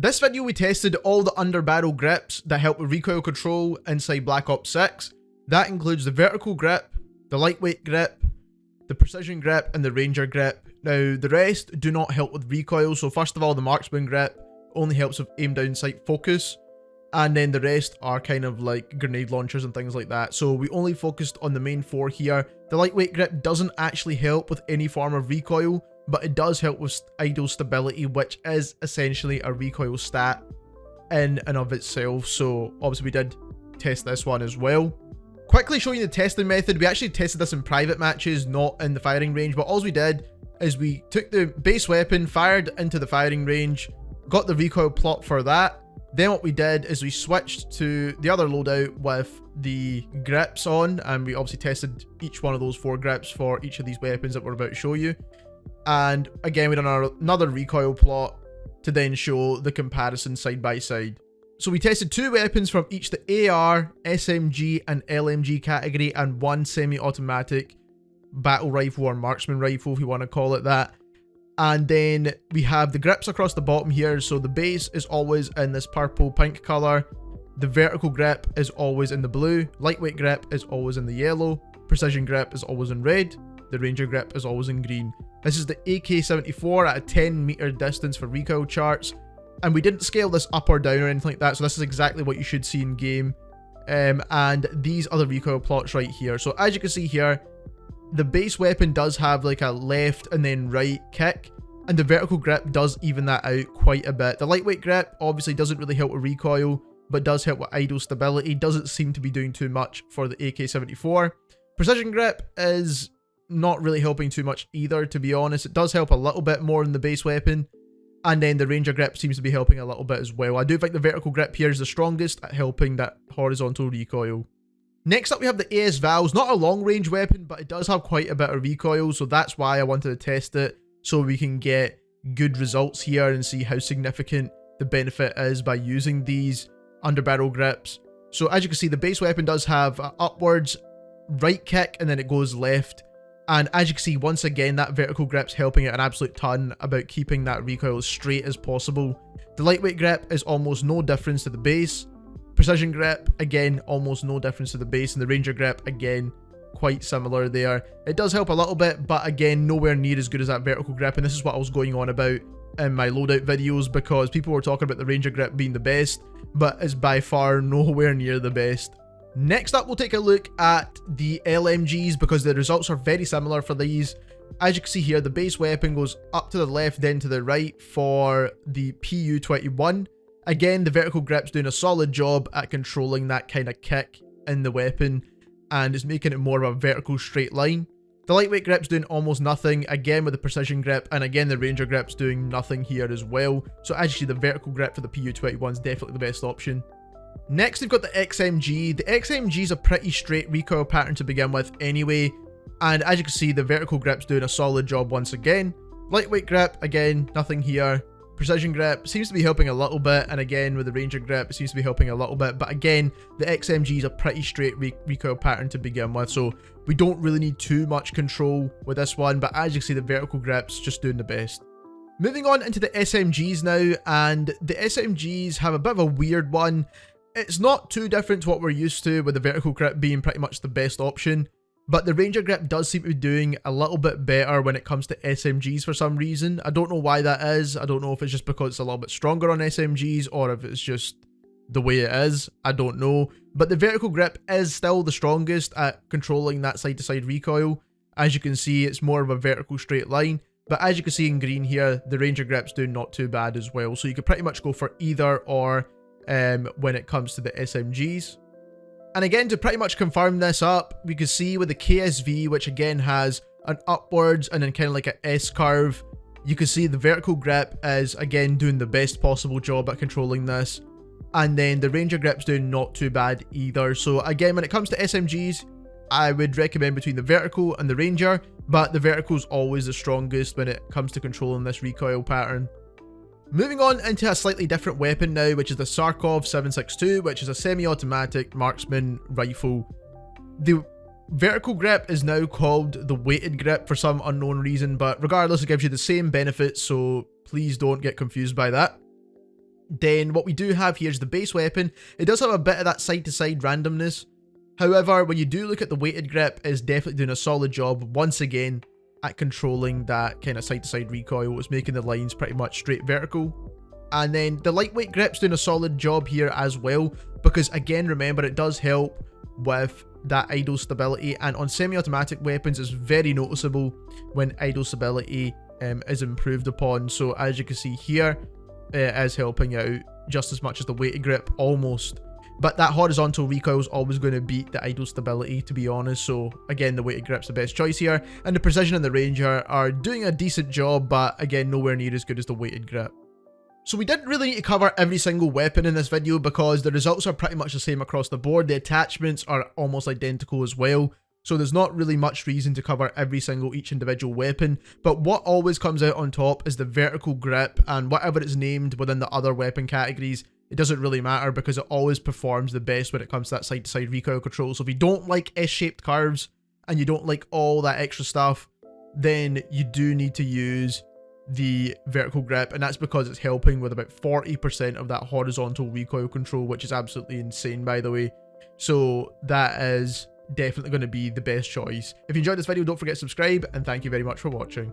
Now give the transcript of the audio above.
This video we tested all the underbarrel grips that help with recoil control inside Black Ops 6. That includes the vertical grip, the lightweight grip, the precision grip, and the ranger grip. Now the rest do not help with recoil, so first of all the marksman grip only helps with aim down sight focus, and then the rest are kind of like grenade launchers and things like that. So we only focused on the main four here. The lightweight grip doesn't actually help with any form of recoil, but it does help with idle stability, which is essentially a recoil stat in and of itself. So obviously we did test this one as well. Quickly showing you the testing method. We actually tested this in private matches, not in the firing range, but all we did is we took the base weapon, fired into the firing range, got the recoil plot for that. Then what we did is we switched to the other loadout with the grips on, and we obviously tested each one of those four grips for each of these weapons that we're about to show you. And again, we done another recoil plot to then show the comparison side by side. So we tested two weapons from each the AR, SMG, and LMG category, and one semi-automatic battle rifle or marksman rifle, if you want to call it that. And then we have the grips across the bottom here. So the base is always in this purple pink color. The vertical grip is always in the blue. Lightweight grip is always in the yellow. Precision grip is always in red. The ranger grip is always in green. This is the AK-74 at a 10 meter distance for recoil charts. And we didn't scale this up or down or anything like that. So this is exactly what you should see in game. And these are the recoil plots right here. So as you can see here, the base weapon does have like a left and then right kick, and the vertical grip does even that out quite a bit. The lightweight grip obviously doesn't really help with recoil, but does help with idle stability. Doesn't seem to be doing too much for the AK-74. Precision grip is not really helping too much either, to be honest. It does help a little bit more than the base weapon, and then the ranger grip seems to be helping a little bit as well. I do think the vertical grip here is the strongest at helping that horizontal recoil. Next up we have the AS Val's, not a long range weapon, but it does have quite a bit of recoil, so that's why I wanted to test it, so we can get good results here and see how significant the benefit is by using these underbarrel grips. So as you can see, the base weapon does have upwards right kick, and then it goes left. And as you can see, once again, that vertical grip's helping it an absolute ton about keeping that recoil as straight as possible. The lightweight grip is almost no difference to the base. Precision grip, again, almost no difference to the base. And the ranger grip, again, quite similar there. It does help a little bit, but again, nowhere near as good as that vertical grip. And this is what I was going on about in my loadout videos, because people were talking about the ranger grip being the best, but it's by far nowhere near the best. Next up, we'll take a look at the LMGs, because the results are very similar for these. As you can see here, the base weapon goes up to the left, then to the right for the PU-21. Again, the vertical grip's doing a solid job at controlling that kind of kick in the weapon, and it's making it more of a vertical straight line. The lightweight grip's doing almost nothing, again with the precision grip, and again the ranger grip's doing nothing here as well. So as you see, the vertical grip for the PU-21 is definitely the best option. Next, we've got the XMG. The XMG is a pretty straight recoil pattern to begin with anyway, and as you can see, the vertical grip's doing a solid job once again. Lightweight grip, again, nothing here. Precision grip seems to be helping a little bit, and again with the ranger grip, it seems to be helping a little bit, but again, the XMG is a pretty straight recoil pattern to begin with, so we don't really need too much control with this one, but as you can see, the vertical grip's just doing the best. Moving on into the SMGs now, and the SMGs have a bit of a weird one. It's not too different to what we're used to, with the vertical grip being pretty much the best option, but the ranger grip does seem to be doing a little bit better when it comes to SMGs for some reason. I don't know why that is. I don't know if it's just because it's a little bit stronger on SMGs, or if it's just the way it is. I don't know. But the vertical grip is still the strongest at controlling that side-to-side recoil. As you can see, it's more of a vertical straight line. But as you can see in green here, the ranger grip's doing not too bad as well. So you could pretty much go for either or when it comes to the SMGs. And again, to pretty much confirm this up, we can see with the KSV, which again has an upwards and then kind of like an S curve, you can see the vertical grip is again doing the best possible job at controlling this, and then the ranger grip's doing not too bad either. So again, when it comes to SMGs, I would recommend between the vertical and the ranger, but the vertical is always the strongest when it comes to controlling this recoil pattern. Moving on into a slightly different weapon now, which is the Sarkov 7.62, which is a semi-automatic marksman rifle. The vertical grip is now called the weighted grip for some unknown reason, but regardless, it gives you the same benefits, so please don't get confused by that. Then what we do have here is the base weapon. It does have a bit of that side-to-side randomness. However, when you do look at the weighted grip, it's definitely doing a solid job once again at controlling that kind of side-to-side recoil. It's making the lines pretty much straight vertical. And then the lightweight grip's doing a solid job here as well, because again, remember, it does help with that idle stability, and on semi-automatic weapons it's very noticeable when idle stability is improved upon. So as you can see here, it is helping out just as much as the weighted grip, almost. But that horizontal recoil is always going to beat the idle stability, to be honest. So again, the weighted grip's the best choice here, and the precision and the ranger are doing a decent job, but again, nowhere near as good as the weighted grip. So we didn't really need to cover every single weapon in this video because the results are pretty much the same across the board. The attachments are almost identical as well. So there's not really much reason to cover each individual weapon. But what always comes out on top is the vertical grip, and whatever it's named within the other weapon categories, it doesn't really matter because it always performs the best when it comes to that side-to-side recoil control. So if you don't like S-shaped curves and you don't like all that extra stuff, then you do need to use the vertical grip, and that's because it's helping with about 40% of that horizontal recoil control, which is absolutely insane, by the way. So that is definitely going to be the best choice. If you enjoyed this video, don't forget to subscribe, and thank you very much for watching.